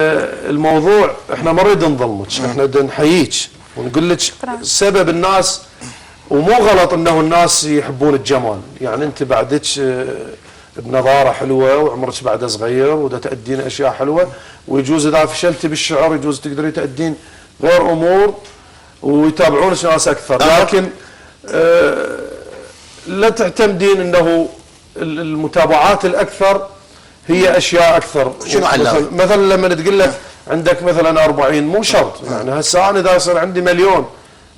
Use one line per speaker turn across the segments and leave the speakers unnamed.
الموضوع احنا ما نريد نظلمك، احنا بدنا نحييك ونقول لك سبب الناس، ومو غلط انه الناس يحبون الجمال، يعني انت بعدك بنظاره حلوه وعمرك بعده صغير ودا تأدين اشياء حلوه، ويجوز اذا فشلتي بالشعر يجوز تقدري تأدين غير امور ويتابعونك ناس اكثر، لكن لا تعتمدين انه المتابعات الاكثر هي اشياء اكثر.
شنو
مثلا لما تقول لك عندك مثلا 40 مو شرط، يعني هسه انا اذا يصير عندي مليون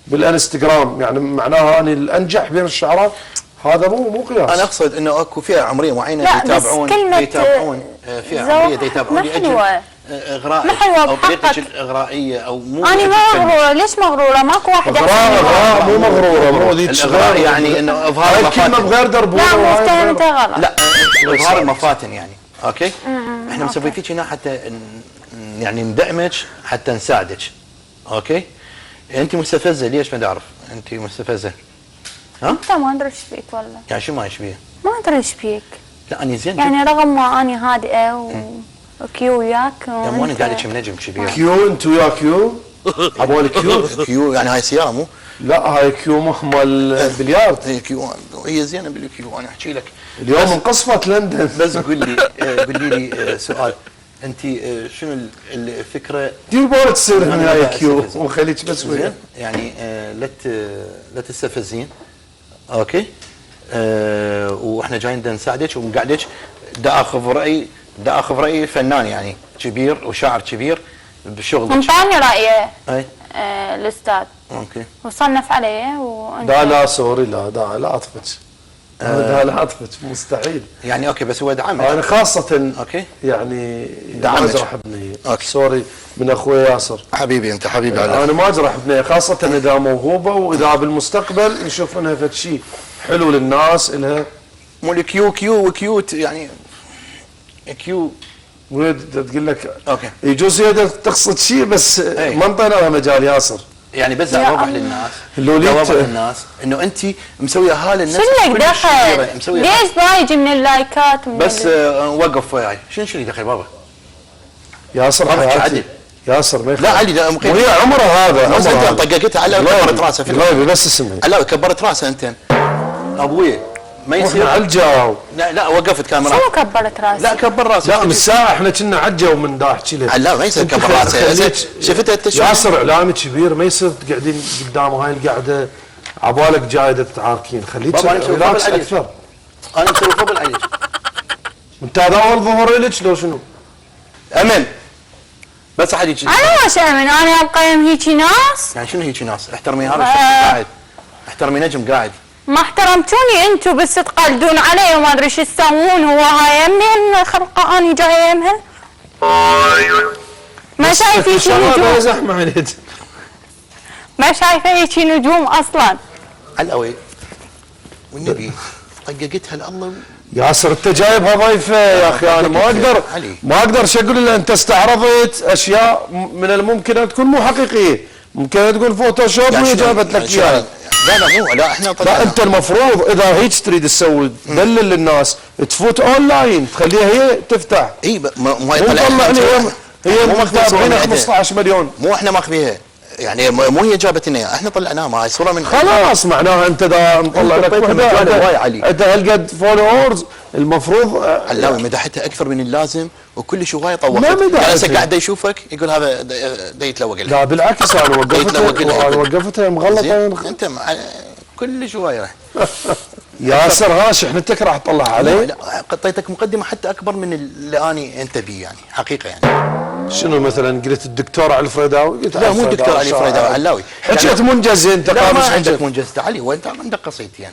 بالانستغرام يعني معناها اني الانجح بين الشعراء، هذا مو قياس.
انا اقصد انه اكو فئه عمريه معينه يتابعون فئه عمريه يتابعون لاجل اغرائك او طريقتك الاغرائيه او مو.
انا ما مغروره، ليش مغروره؟ ماكو واحد
اغراء مو مغروره، مو ذيك
الاغراء يعني انه اظهار
المفاتن. الكلمه بغير دربونه.
لا مو فهمت غلط.
لا اظهار المفاتن يعني اوكي. احنا مسوي فيك هنا حتى يعني ندعمك حتى نساعدك اوكي. انت مستفزه ليش ما اعرف؟ انت مستفزه ها؟
انت ما ادري ايش فيك والله.
يعني شو ما ايش بيه؟
ما ادري ايش فيك.
لا انا زين
يعني رغم ما اني هادئه وكيو وياك
يا مو انا قاعد لك منجم كبير.
كيو انت ويا كيو؟ عبالي
كيو يعني هاي سياره مو؟
لا هاي كيو مال البليارد.
هي كيو هي زينه بالكيو. انا احكي لك
اليوم انقصفت لندن.
بس قولي لي سؤال، انت شنو الفكره؟
دير بالك تصير هنا هاي كيو وخليك بس ويا
يعني لا تستفزين اوكي. واحنا جايين بدنا نساعدك ونقعدك. دا اخذ راي فنان يعني كبير وشاعر كبير بشغلك.
انطاني رايه
اي
الاستاذ
اوكي
وصنف عليه وانت
لا سوري لا اطفت. لا اطفت مستحيل
يعني اوكي. بس هو دعمك
انا خاصه
اوكي
يعني
دعمك.
ما اجرح بنيه سوري من اخوي ياسر
حبيبي. انت حبيبي على
انا ما اجرح بنيه، خاصه اذا موهوبه واذا بالمستقبل نشوف انها فد شيء حلو للناس الها.
مو الكيو وكيوت يعني كيو
تقول لك
اوكي
يجوز هي تقصد شيء بس ما انطينا لها مجال ياسر.
يعني بس اوضح للناس
اوضح
للناس انه انت مسويه هالناس
شنو لك دخل؟ ليش ضايج من اللايكات
بس وقف وياي. شنو اللي دخل بابا؟
ياسر حياتي ياسر ما
لا علي
وهي عمرها هذا
بس انت طققتها على كبرت راسها في
غايبي بس اسمعي.
لا كبرت راسها انت ابوي ما يصير
علجه.
لا وقفت كاميرا.
شنو كبرت راسها؟
لا كبر راسها.
لا من الساعه احنا كنا عجه ومن دا احكي لك.
لا ما يصير كبر راسها. شفتها انت شو؟
ياسر اعلامي كبير ما يصير تقعدين قدام هاي القعده عبالك جايده تتعاركين. خليك ريلاكس اكثر.
انا مسوي فضل عليك.
انت هذا اول ظهور لك لو شنو؟
امن بس احد يجي.
انا مش امن، انا اقيم هيجي ناس.
يعني شنو هيجي ناس؟ احترمي هذا الشخص قاعد، احترمي نجم قاعد.
ما احترمتوني انتم بس تقلدون علي وما ادري شو تسوون. هو هاي يمي الخلقه اني جايه يمها. ما شايف هيجي نجوم.
زحمه عليك.
ما شايفه هيجي نجوم اصلا.
علقوي والنبي طققتها لله.
ياسر انت جايبها ضيفه يا اخي. انا ما اقدر شو اقول الا انت استعرضت اشياء من الممكن ان تكون مو حقيقيه، ممكن تقول فوتوشوب وهي جابت لك اياها.
لا احنا
لا انت المفروض اذا هيك تريد تسوي تدلل للناس تفوت اونلاين تخليها هي تفتح.
اي
مو طلع لي هي متابعينها 15 مليون.
مو احنا ماخذيها يعني مو هي جابت لنا اياها، احنا طلعناها. ما هي صوره من
خلاص معناها انت اذا نطلع لك وحده انت هالقد فولورز المفروض
علاوي مدحتها اكثر من اللازم وكل شوي هواي طوقت.
يعني
هسه قاعد يشوفك يقول هذا دا يتلوق لها.
لا بالعكس انا وقفتها مغلطه.
انت كل شوي
ياسر هاش احنا انت راح تطلع علي.
لا قطيتك مقدمه حتى اكبر من اللي اني انت بيه يعني حقيقه يعني.
شنو مثلا قلت الدكتور علي الفريداوي؟ قلت
لا مو الدكتور علي الفريداوي علاوي.
حكيت منجز انت.
لا ما عندك منجز تعالي وانت عندك قصيدتين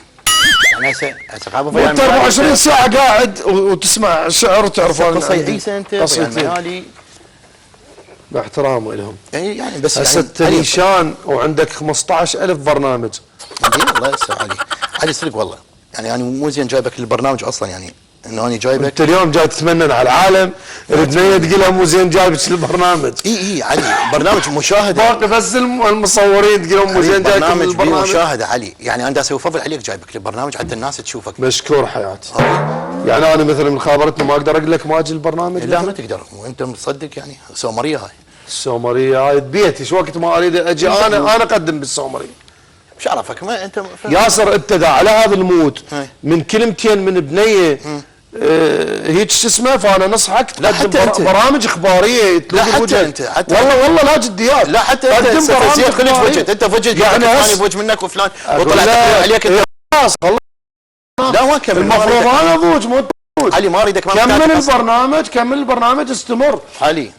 يعني هسه قابل
انت 24 ساعه قاعد وتسمع شعر وتعرف
قصي عيسى انت قصيدتين
باحترام لهم
يعني بس
هسه نيشان وعندك 15,000 برنامج.
الله يسر علي. علي صدق والله يعني انا مو زين جايبك للبرنامج اصلا يعني انه انا جايبك.
انت اليوم جاي تتمنن على العالم، البنيه تقولها مو زين جايبك البرنامج.
اي علي برنامج مشاهده.
باقي بس المصورين تقولهم مو زين جايك
برنامج
البرنامج.
مشاهده علي، يعني انا اسوي فضل عليك جايبك البرنامج حتى الناس تشوفك.
مشكور حياتي. يعني انا مثلا من خابرتنا ما اقدر اقول لك ما اجي البرنامج.
لا ما تقدر، وانت مصدق يعني سومريه هاي.
السومريه هاي ببيتي، شو وقت ما اريد اجي انا اقدم بالسومريه.
مش عرفك ما انت
ياسر ابتدى على هذا المود
هاي.
من كلمتين من بنيه هيك شو اسمه، فانا نصحك
لا
تقدم
حتى أنت.
برامج اخباريه.
لا حتى انت حتى
والله لا جديات.
لا حتى انت
قدم برامج
خليك في
إخبارية.
وجهك، انت في وجهك
يعني
فلان بوجه منك وفلان وطلع عليك انت.
خلاص
لا ما كمل.
المفروض انا ضوج مو
علي ما اريدك ما
كمل البرنامج، كمل البرنامج، استمر.
علي